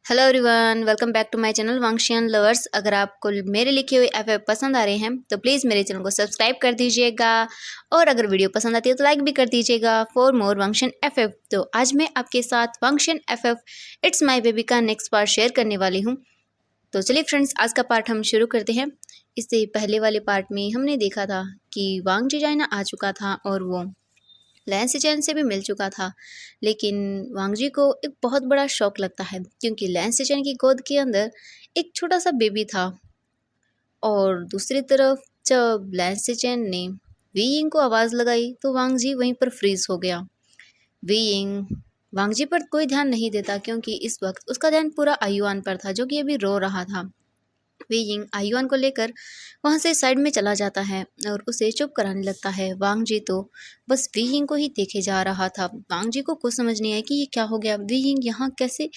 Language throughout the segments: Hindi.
Hello everyone, welcome back to my channel वांगशियन लवर्स। अगर आपको मेरे लिखे हुए एफएफ पसंद आ रहे हैं तो प्लीज़ मेरे चैनल को सब्सक्राइब कर दीजिएगा और अगर वीडियो पसंद आती है तो लाइक भी कर दीजिएगा फॉर मोर वांगशियन एफएफ। तो आज मैं आपके साथ वांगशियन एफएफ इट्स माय बेबी का नेक्स्ट पार्ट शेयर करने वाली हूँ। तो चलिए फ्रेंड्स, आज का पार्ट हम शुरू करते हैं। इससे पहले वाले पार्ट में हमने देखा था कि वांग जीजाइना आ चुका था और वो लैन सिचेन से भी मिल चुका था, लेकिन वांगजी को एक बहुत बड़ा शौक लगता है क्योंकि लैन सिचेन की गोद के अंदर एक छोटा सा बेबी था। और दूसरी तरफ जब लैन सिचेन ने वी यिंग को आवाज़ लगाई तो वांगजी वहीं पर फ्रीज हो गया। वी यिंग वांगजी पर कोई ध्यान नहीं देता क्योंकि इस वक्त उसका ध्यान पूरा आयुआन पर था जो कि अभी रो रहा था। वी यिंग आयुआन को लेकर वहाँ से साइड में चला जाता है और उसे चुप कराने लगता है। वांग जी तो बस वी यिंग को ही देखे जा रहा था। वांग जी को कुछ समझ नहीं आया कि ये क्या हो गया, वी यिंग यहाँ कैसे।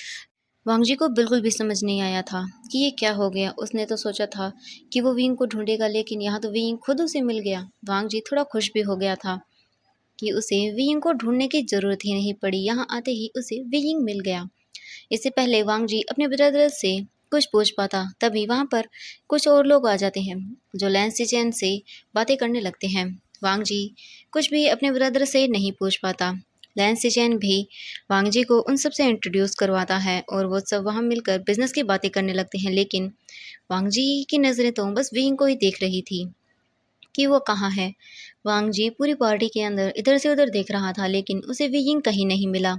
वांग जी को बिल्कुल भी समझ नहीं आया था कि ये क्या हो गया। उसने तो सोचा था कि वो वी यिंग को ढूंढेगा, लेकिन यहाँ तो वी यिंग खुद उसे मिल गया। वांग जी थोड़ा खुश भी हो गया था कि उसे वी यिंग को ढूंढने की ज़रूरत ही नहीं पड़ी, यहाँ आते ही उसे वी यिंग मिल गया। इससे पहले वांग जी अपने ब्रदर से कुछ पूछ पाता तभी वहाँ पर कुछ और लोग आ जाते हैं जो लैन सिचेन से बातें करने लगते हैं। वांग जी कुछ भी अपने ब्रदर से नहीं पूछ पाता। लैन सिचेन भी वांग जी को उन सब से इंट्रोड्यूस करवाता है और वो सब वहाँ मिलकर बिजनेस की बातें करने लगते हैं, लेकिन वांग जी की नज़रें तो बस विंग को ही देख रही थी कि वो कहाँ है। वांग जी पूरी पार्टी के अंदर इधर से उधर देख रहा था, लेकिन उसे विंग कहीं नहीं मिला।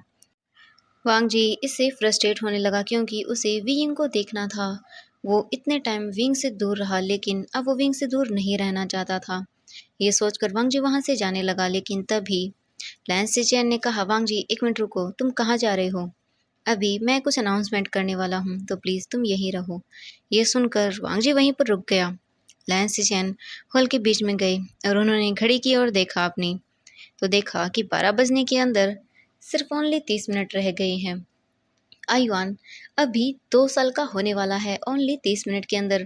वांग जी इससे फ्रस्ट्रेट होने लगा क्योंकि उसे विंग को देखना था। वो इतने टाइम विंग से दूर रहा, लेकिन अब वो विंग से दूर नहीं रहना चाहता था। ये सोचकर वांग जी वहाँ से जाने लगा, लेकिन तभी लैंस सिचेन ने कहा, वांग जी एक मिनट रुको, तुम कहाँ जा रहे हो? अभी मैं कुछ अनाउंसमेंट करने वाला हूँ तो प्लीज़ तुम यहीं रहो। ये सुनकर वांग जी वहीं पर रुक गया। लैंस सिचेन हॉल के बीच में गए और उन्होंने घड़ी की ओर देखा अपनी, तो देखा कि 12 बजने के अंदर सिर्फ ओनली 30 मिनट रह गए हैं। आयुआन अभी 2 साल का होने वाला है। ओनली 30 मिनट के अंदर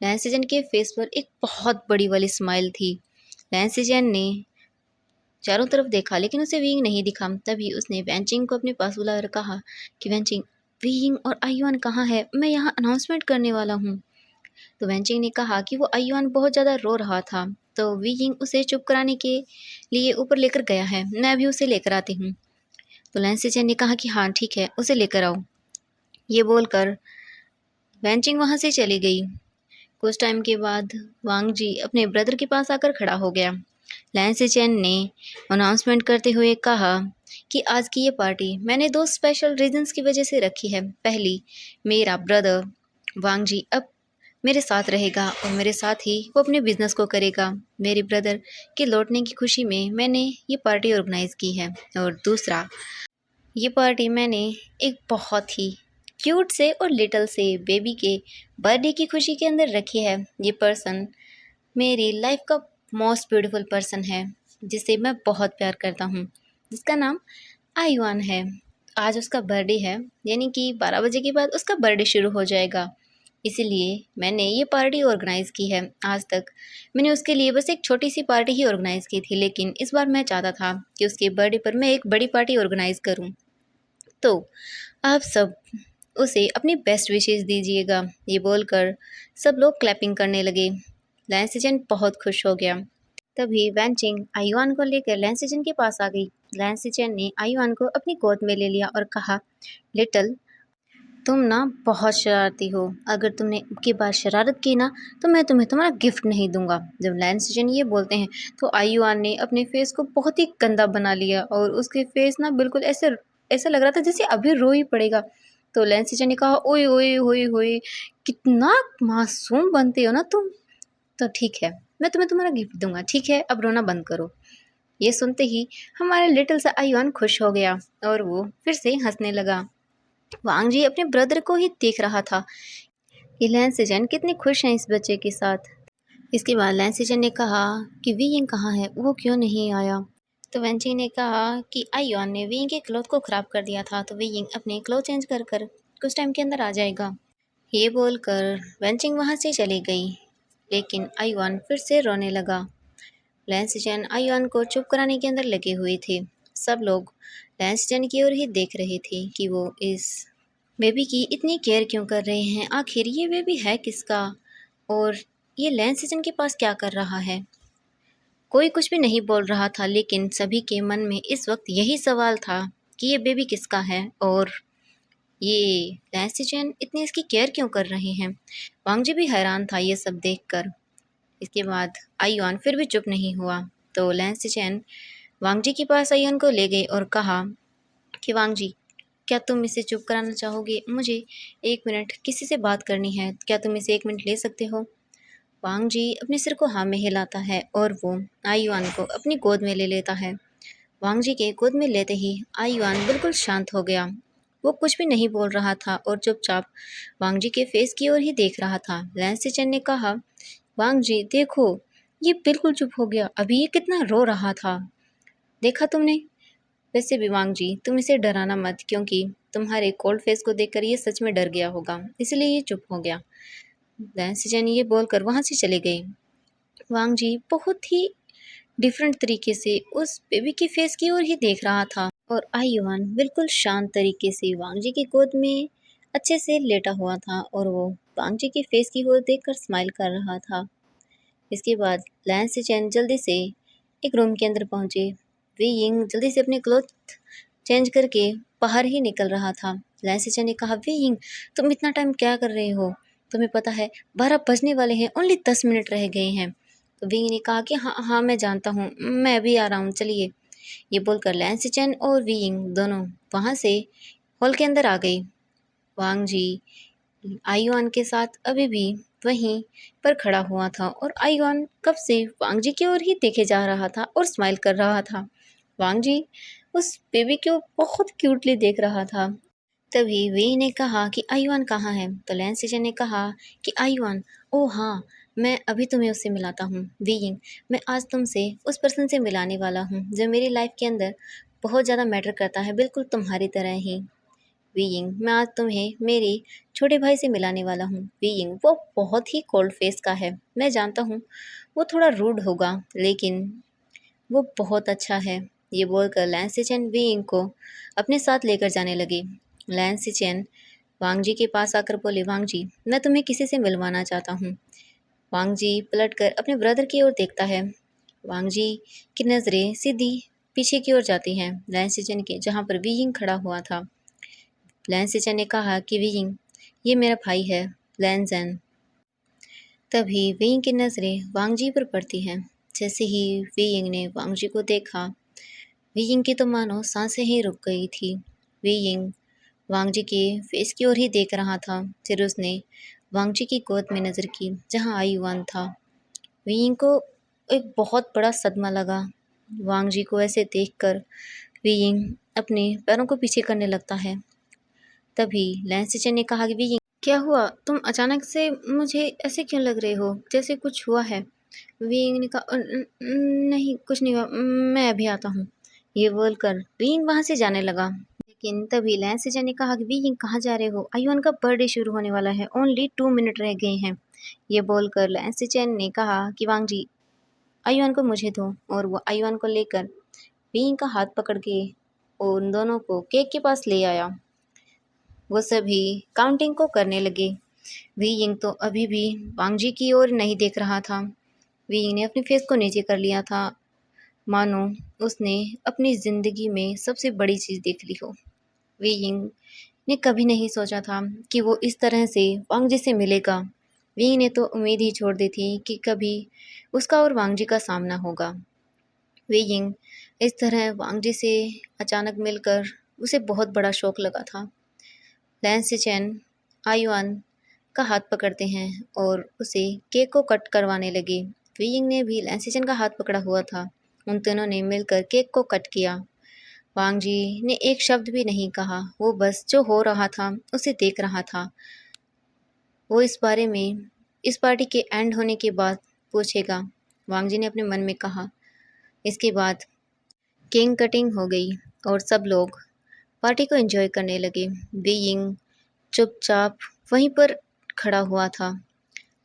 लैंसिजन के फेस पर एक बहुत बड़ी वाली स्माइल थी। लैंसिजन ने चारों तरफ देखा लेकिन उसे विंग नहीं दिखा। तभी उसने वैंचिंग को अपने पास बुलाकर कहा कि वैंचिंग, विंग और आयुआन कहाँ है? मैं यहाँ अनाउंसमेंट करने वाला हूँ। तो वैंचिंग ने कहा कि वो आयुआन बहुत ज़्यादा रो रहा था, तो विंग उसे चुप कराने के लिए ऊपर लेकर गया है, मैं अभी उसे लेकर आती हूँ। तो लैंसिजन ने कहा कि हाँ ठीक है, उसे लेकर आओ। ये बोलकर वैंचिंग वहाँ से चली गई। कुछ टाइम के बाद वांग जी अपने ब्रदर के पास आकर खड़ा हो गया। लैन सिचेन ने अनाउंसमेंट करते हुए कहा कि आज की ये पार्टी मैंने 2 स्पेशल रीजंस की वजह से रखी है। पहली, मेरा ब्रदर वांग जी अब मेरे साथ रहेगा और मेरे साथ ही वो अपने बिजनेस को करेगा। मेरे ब्रदर के लौटने की खुशी में मैंने ये पार्टी ऑर्गेनाइज़ की है। और दूसरा, ये पार्टी मैंने एक बहुत ही क्यूट से और लिटिल से बेबी के बर्थडे की खुशी के अंदर रखी है। ये पर्सन मेरी लाइफ का मोस्ट ब्यूटीफुल पर्सन है जिसे मैं बहुत प्यार करता हूँ, जिसका नाम आयुआन है। आज उसका बर्थडे है, यानी कि 12 बजे के बाद उसका बर्थडे शुरू हो जाएगा। इसीलिए मैंने ये पार्टी ऑर्गेनाइज़ की है। आज तक मैंने उसके लिए बस एक छोटी सी पार्टी ही ऑर्गेनाइज़ की थी, लेकिन इस बार मैं चाहता था कि उसके बर्थडे पर मैं एक बड़ी पार्टी ऑर्गेनाइज़ करूँ। तो आप सब उसे अपनी बेस्ट विशेस दीजिएगा। ये बोलकर सब लोग क्लैपिंग करने लगे। लैंसिजन बहुत खुश हो गया। तभी वैंचिंग आयुआन को लेकर लैंसिजन के पास आ गई। लैंसिजन ने आयुआन को अपनी गोद में ले लिया और कहा, लिटल, तुम ना बहुत शरारती हो। अगर तुमने की बार शरारत की ना तो मैं तुम्हें तुम्हारा गिफ्ट नहीं दूंगा। जब लैंसिजन ये बोलते हैं तो आयुआन ने अपने फेस को बहुत ही गंदा बना लिया और उसके फेस ना बिल्कुल ऐसे ऐसा लग रहा था जैसे अभी रो ही पड़ेगा। तो लैंसिजन ने कहा, ओए ओए ओए ओए, कितना मासूम बनते हो ना तुम। तो ठीक है, मैं तुम्हें तुम्हारा गिफ्ट दूंगा, ठीक है, अब रोना बंद करो। ये सुनते ही हमारे लिटिल सा आयुआन खुश हो गया और वो फिर से हंसने लगा। वांग जी अपने ब्रदर को ही देख रहा था कि लैंसिजन कितने खुश हैं इस बच्चे के साथ। इसके बाद लैंसिजन ने कहा कि वीइंग कहाँ है, वो क्यों नहीं आया? तो वेंचिंग ने कहा कि आयुआन ने वीइंग के क्लॉथ को ख़राब कर दिया था, तो वीइंग अपने क्लॉथ चेंज कर कर कुछ टाइम के अंदर आ जाएगा। ये बोलकर वेंचिंग वहाँ से चली गई, लेकिन आयुआन फिर से रोने लगा। लैंसिजन आयुआन को चुप कराने के अंदर लगे हुए थे। सब लोग लैंसिजन की ओर ही देख रहे थे कि वो इस बेबी की इतनी केयर क्यों कर रहे हैं? आखिर ये बेबी है किसका? और ये लैन सिजन के पास क्या कर रहा है? कोई कुछ भी नहीं बोल रहा था, लेकिन सभी के मन में इस वक्त यही सवाल था कि ये बेबी किसका है और ये लैन सिजन इतनी इसकी केयर क्यों कर रहे हैं? वांगजी भी हैरान था ये सब देखकर। इसके बाद आयुआन फिर भी चुप नहीं हुआ, तो लैन सिजन वांगजी के पास आयुआन को ले गई और कहा कि वांगजी, क्या तुम इसे चुप कराना चाहोगे? मुझे 1 मिनट किसी से बात करनी है। क्या तुम इसे 1 मिनट ले सकते हो? वांग जी अपने सिर को हाँ में हिलाता है और वो आयुआन को अपनी गोद में ले लेता है। वांग जी के गोद में लेते ही आयुआन बिल्कुल शांत हो गया। वो कुछ भी नहीं बोल रहा था और चुपचाप वांग जी के फेस की ओर ही देख रहा था। लैंस सिचन ने कहा, वांग जी देखो, ये बिल्कुल चुप हो गया। अभी ये कितना रो रहा था, देखा तुमने? वैसे भी वांग जी, तुम इसे डराना मत, क्योंकि तुम्हारे कोल्ड फेस को देखकर ये सच में डर गया होगा, इसलिए ये चुप हो गया। लैंस सिचन ये बोलकर वहाँ से चले गए। वांग जी बहुत ही डिफरेंट तरीके से उस बेबी के फेस की ओर ही देख रहा था और आयुआन बिल्कुल शांत तरीके से वांग जी की गोद में अच्छे से लेटा हुआ था और वो वांग जी के फेस की ओर देखकर स्माइल कर रहा था। इसके बाद लैंस चैन जल्दी से एक रूम के अंदर पहुंचे। वे यिंग जल्दी से अपने क्लोथ चेंज करके बाहर ही निकल रहा था। लैंस चैन ने कहा, वे यिंग, तुम इतना टाइम क्या कर रहे हो? तुम्हें पता है 12 बजने वाले हैं, ओनली 10 मिनट रह गए हैं। तो विंग ने कहा कि हाँ हाँ मैं जानता हूँ, मैं अभी आ रहा हूँ, चलिए। ये बोलकर लैंस चैन और विंग दोनों वहाँ से हॉल के अंदर आ गई। वांग जी आयुआन के साथ अभी भी वहीं पर खड़ा हुआ था और आयुआन कब से वांग जी की ओर ही देखे जा रहा था और स्माइल कर रहा था। वांग जी उस बेबी को बहुत क्यूटली देख रहा था। तभी वे ने कहा कि आयुआन कहाँ है? तो लैंस टीचर ने कहा कि आयुआन, ओह हाँ, मैं अभी तुम्हें उससे मिलाता हूँ। वीइंग, मैं आज तुमसे उस पर्सन से मिलाने वाला हूँ जो मेरी लाइफ के अंदर बहुत ज़्यादा मैटर करता है, बिल्कुल तुम्हारी तरह ही। वीइंग, मैं आज तुम्हें मेरे छोटे भाई से मिलाने वाला हूँ। वीइंग, वो बहुत ही कोल्ड फेस का है, मैं जानता हूँ वो थोड़ा रूड होगा, लेकिन वो बहुत अच्छा है। ये बोलकर लैंस चैन वीइंग को अपने साथ लेकर जाने लगे। लैंस चैन वांग जी के पास आकर बोले, वांग जी, मैं तुम्हें किसी से मिलवाना चाहता हूँ। वांग जी पलटकर अपने ब्रदर की ओर देखता है। वांग जी की नज़रें सीधी पीछे की ओर जाती हैं, लैंस चैन के, जहाँ पर वीइंग खड़ा हुआ था। लैंस चैन ने कहा कि वीइंग, ये मेरा भाई है, लैंजन। तभी वीइंग की नज़रें वांग जी पर पड़ती हैं। जैसे ही वीइंग ने वांग जी को देखा, वीइंग की तो मानो सांसें ही रुक गई थी। वीइंग वांग जी के फेस की ओर ही देख रहा था। फिर उसने वांग जी की गोद में नज़र की जहाँ आयुआन था। वीइंग को एक बहुत बड़ा सदमा लगा। वांग जी को ऐसे देखकर वीइंग अपने पैरों को पीछे करने लगता है। तभी लैंस चैन ने कहा कि वीइंग, क्या हुआ? तुम अचानक से मुझे ऐसे क्यों लग रहे हो जैसे कुछ हुआ है? वीइंग ने कहा, नहीं कुछ नहीं हुआ, मैं अभी आता हूँ। ये बोलकर वीइंग वहाँ से जाने लगा। लेकिन तभी लैंस ने कहा कि वीइंग, कहाँ जा रहे हो? आयुआन का बर्थडे शुरू होने वाला है, ओनली 2 मिनट रह गए हैं। ये बोलकर लैंस ने कहा कि वांग जी, आयुआन को मुझे दो, और वो आयुआन को लेकर वीइंग का हाथ पकड़ के उन दोनों को केक के पास ले आया। वो सभी काउंटिंग को करने लगे। वीइंग तो अभी भी वांग जी की ओर नहीं देख रहा था। वीइंग ने अपने फेस को नीचे कर लिया था, मानो उसने अपनी ज़िंदगी में सबसे बड़ी चीज़ देख ली हो। वीइंग ने कभी नहीं सोचा था कि वो इस तरह से वांग जी से मिलेगा। वीइंग ने तो उम्मीद ही छोड़ दी थी कि कभी उसका और वांग जी का सामना होगा। वीइंग इस तरह वांग जी से अचानक मिलकर उसे बहुत बड़ा शौक लगा था। लैंस चैन आयुआन का हाथ पकड़ते हैं और उसे केक को कट करवाने लगे। वीइंग ने भी लैंस चैन का हाथ पकड़ा हुआ था। उन तीनों ने मिलकर केक को कट किया। वांग जी ने एक शब्द भी नहीं कहा, वो बस जो हो रहा था उसे देख रहा था। वो इस बारे में इस पार्टी के एंड होने के बाद पूछेगा, वांग जी ने अपने मन में कहा। इसके बाद केक कटिंग हो गई और सब लोग पार्टी को एंजॉय करने लगे। बीइंग चुपचाप वहीं पर खड़ा हुआ था।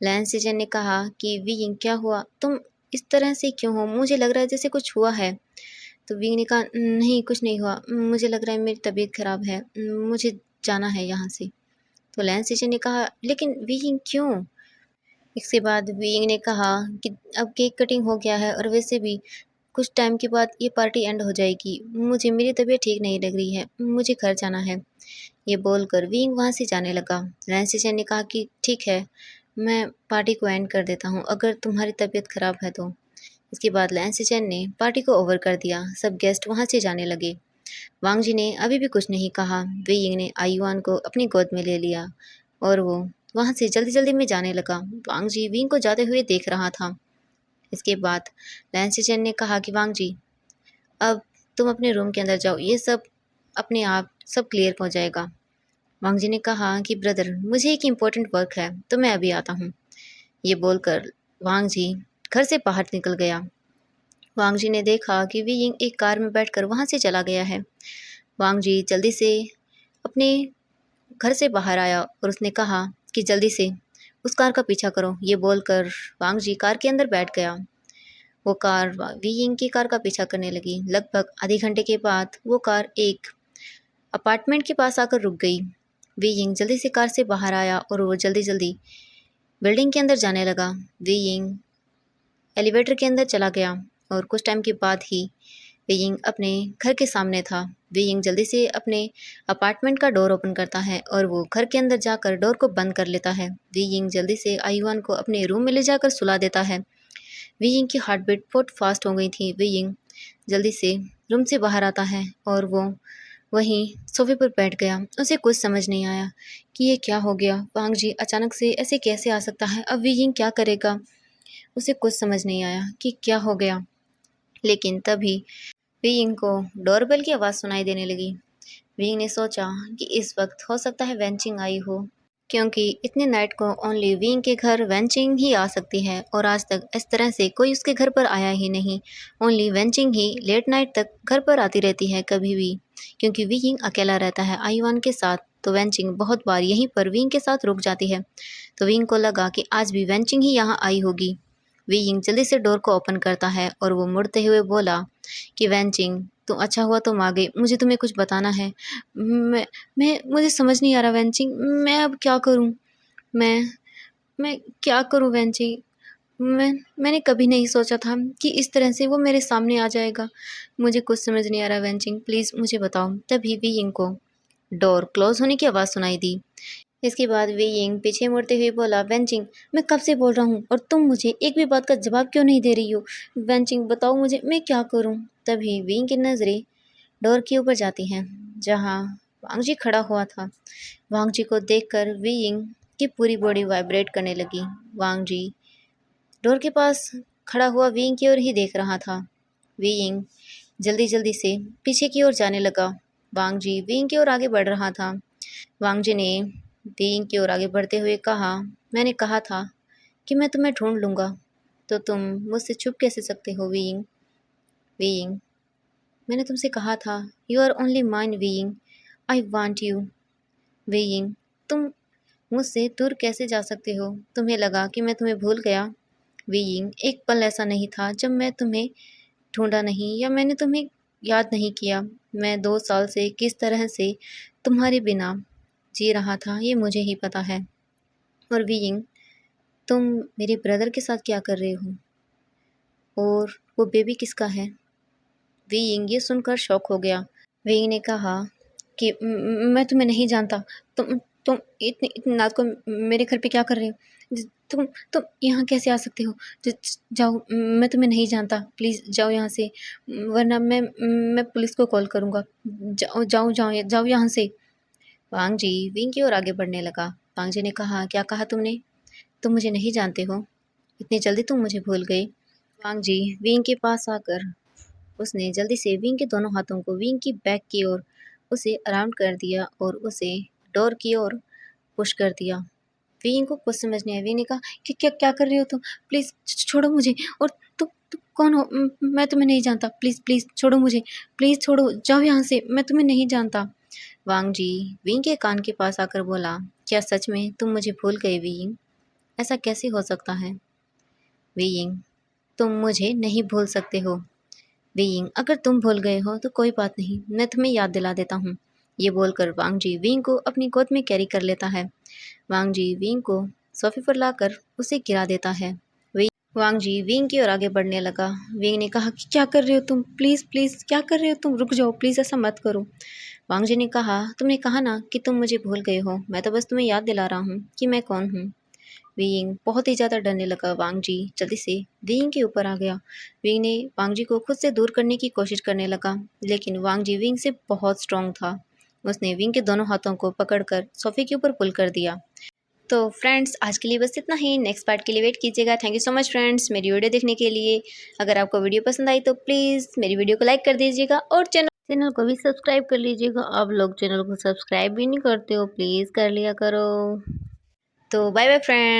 लैंस सीजन ने कहा कि बीइंग, क्या हुआ? तुम इस तरह से क्यों हो? मुझे लग रहा है जैसे कुछ हुआ है। तो विंग ने कहा, नहीं कुछ नहीं हुआ, मुझे लग रहा है मेरी तबीयत ख़राब है, मुझे जाना है यहाँ से। तो लैन सिशन ने कहा, लेकिन वीइंग क्यों? इसके बाद वीइंग ने कहा कि अब केक कटिंग हो गया है और वैसे भी कुछ टाइम के बाद ये पार्टी एंड हो जाएगी। मुझे मेरी तबीयत ठीक नहीं लग रही है, मुझे घर जाना है। ये बोलकर वीइंग वहाँ से जाने लगा। लैन सिशन ने कहा कि ठीक है, मैं पार्टी को एंड कर देता हूँ अगर तुम्हारी तबीयत खराब है तो। इसके बाद लैन सिशन ने पार्टी को ओवर कर दिया। सब गेस्ट वहाँ से जाने लगे। वांग जी ने अभी भी कुछ नहीं कहा। वे यिंग ने आयुआन को अपनी गोद में ले लिया और वो वहाँ से जल्दी जल्दी में जाने लगा। वांग जी विंग को जाते हुए देख रहा था। इसके बाद लैन सिचन ने कहा कि वांग जी, अब तुम अपने रूम के अंदर जाओ, ये सब अपने आप सब क्लियर हो जाएगा। वांग जी ने कहा कि ब्रदर, मुझे एक इम्पोर्टेंट वर्क है तो मैं अभी आता हूँ। ये बोलकर वांग जी घर से बाहर निकल गया। वांग जी ने देखा कि वी यिंग एक कार में बैठकर वहाँ से चला गया है। वांग जी जल्दी से अपने घर से बाहर आया और उसने कहा कि जल्दी से उस कार का पीछा करो। ये बोलकर वांग जी कार के अंदर बैठ गया। वो कार वी यिंग की कार का पीछा करने लगी। लगभग आधे घंटे के बाद वो कार एक अपार्टमेंट के पास आकर रुक गई। वी यिंग जल्दी से कार से बाहर आया और वो जल्दी जल्दी बिल्डिंग के अंदर जाने लगा। वी यिंग एलिवेटर के अंदर चला गया और कुछ टाइम के बाद ही वे यिंग अपने घर के सामने था। वे यिंग जल्दी से अपने अपार्टमेंट का डोर ओपन करता है और वो घर के अंदर जाकर डोर को बंद कर लेता है। वे यिंग जल्दी से आयुआन को अपने रूम में ले जाकर सुला देता है। वे यिंग की हार्ट बीट बहुत फास्ट हो गई थी। वे यिंग जल्दी से रूम से बाहर आता है और वो वहीं सोफे पर बैठ गया। उसे कुछ समझ नहीं आया कि ये क्या हो गया। वांग जी अचानक से ऐसे कैसे आ सकता है? अब वे यिंग क्या करेगा? उसे कुछ समझ नहीं आया कि क्या हो गया। लेकिन तभी वीइंग को डोरबेल की आवाज़ सुनाई देने लगी। वीइंग ने सोचा कि इस वक्त हो सकता है वेंचिंग आई हो, क्योंकि इतने नाइट को ओनली वीइंग के घर वेंचिंग ही आ सकती है और आज तक इस तरह से कोई उसके घर पर आया ही नहीं। ओनली वेंचिंग ही लेट नाइट तक घर पर आती रहती है कभी भी, क्योंकि वीइंग अकेला रहता है आयुआन के साथ। तो वेंचिंग बहुत बार यहीं पर वीइंग के साथ रुक जाती है। तो वीइंग को लगा कि आज भी वेंचिंग ही यहाँ आई होगी। वीइंग जल्दी से डोर को ओपन करता है और वो मुड़ते हुए बोला कि वेंचिंग, तो अच्छा हुआ तुम आ गई, मुझे तुम्हें कुछ बताना है। मैं मुझे समझ नहीं आ रहा वेंचिंग, मैं अब क्या करूं? मैं मैं क्या करूं वेंचिंग? मैंने कभी नहीं सोचा था कि इस तरह से वो मेरे सामने आ जाएगा। मुझे कुछ समझ नहीं आ रहा वेंचिंग, प्लीज़ मुझे बताओ। तभी वीइंग को डोर क्लोज होने की आवाज़ सुनाई दी। इसके बाद वे यिंग पीछे मुड़ते हुए बोला, वेंचिंग, मैं कब से बोल रहा हूँ और तुम मुझे एक भी बात का जवाब क्यों नहीं दे रही हो? वेंचिंग, बताओ मुझे, मैं क्या करूँ? तभी विंग की नज़रें डोर के ऊपर जाती हैं जहाँ वांग जी खड़ा हुआ था। वांग जी को देखकर वी यिंग की पूरी बॉडी वाइब्रेट करने लगी। वांग जी डोर के पास खड़ा हुआ विंग की ओर ही देख रहा था। वी यिंग जल्दी जल्दी से पीछे की ओर जाने लगा। वांग जी विंग की ओर आगे बढ़ रहा था। वांग जी ने विंग की ओर आगे बढ़ते हुए कहा, मैंने कहा था कि मैं तुम्हें ढूंढ लूँगा, तो तुम मुझसे छुप कैसे सकते हो विंग? विंग, मैंने तुमसे कहा था, you are only mine Wing, I want you. Wing, तुम मुझसे दूर कैसे जा सकते हो? तुम्हें लगा कि मैं तुम्हें भूल गया? विंग, एक पल ऐसा नहीं था जब मैं तुम्हें ढूंढा नहीं या मैंने तुम्हें याद नहीं किया। मैं 2 साल से किस तरह से तुम्हारे बिना जी रहा था ये मुझे ही पता है। और विंग, तुम मेरे ब्रदर के साथ क्या कर रहे हो? और वो बेबी किसका है? विंग ये सुनकर शॉक हो गया। विंग ने कहा कि मैं तुम्हें नहीं जानता। तुम इतनी इतनी रात को मेरे घर पे क्या कर रहे हो? तुम यहाँ कैसे आ सकते हो? जाओ, मैं तुम्हें नहीं जानता, प्लीज़ जाओ यहाँ से, वरना मैं पुलिस को कॉल करूँगा। जाओ जाओ जाओ जाओ यहाँ से। वांग जी विंग की ओर आगे बढ़ने लगा। वांग जी ने कहा, क्या कहा तुमने? तुम मुझे नहीं जानते हो? इतनी जल्दी तुम मुझे भूल गए? वांग जी विंग के पास आकर उसने जल्दी से विंग के दोनों हाथों को विंग की बैक की ओर उसे अराउंड कर दिया और उसे डोर की ओर पुश कर दिया। विंग को कुछ समझ नहीं आया। विंग ने कहा कि क्या क्या कर रहे हो तुम? प्लीज़ छोड़ो मुझे। और तुम कौन हो? मैं तुम्हें नहीं जानता, प्लीज़ प्लीज़ छोड़ो मुझे, प्लीज़ छोड़ो, जाओ यहाँ से, मैं तुम्हें नहीं जानता। वांग जी विंग के कान के पास आकर बोला, क्या सच में तुम मुझे भूल गए विंग? ऐसा कैसे हो सकता है? विंग, तुम मुझे नहीं भूल सकते हो। विंग, अगर तुम भूल गए हो तो कोई बात नहीं, मैं तुम्हें याद दिला देता हूँ। ये बोलकर वांग जी विंग को अपनी गोद में कैरी कर लेता है। वांग जी विंग को सोफे पर लाकर उसे गिरा देता है। वांग जी विंग की ओर आगे बढ़ने लगा। विंग ने कहा कि क्या कर रहे हो तुम, प्लीज़ प्लीज़ क्या कर रहे हो तुम, रुक जाओ प्लीज़, ऐसा मत करो। वांग जी ने कहा तुमने कहा ना कि तुम मुझे भूल गए हो, मैं तो बस तुम्हें याद दिला रहा हूँ कि मैं कौन हूँ। विंग बहुत ही ज़्यादा डरने लगा। वांग जी जल्दी से विंग के ऊपर आ गया। विंग ने वांग जी को खुद से दूर करने की कोशिश करने लगा, लेकिन वांग जी विंग से बहुत स्ट्रांग था। उसने विंग के दोनों हाथों को पकड़कर सोफे के ऊपर पुल कर दिया। तो फ्रेंड्स आज के लिए बस इतना ही, नेक्स्ट पार्ट के लिए वेट कीजिएगा। Thank you so much friends मेरी वीडियो देखने के लिए। अगर आपको वीडियो पसंद आई तो प्लीज़ मेरी वीडियो को लाइक कर दीजिएगा और चैनल को भी सब्सक्राइब कर लीजिएगा। आप लोग चैनल को सब्सक्राइब भी नहीं करते हो, प्लीज़ कर लिया करो। तो बाय बाय फ्रेंड्स।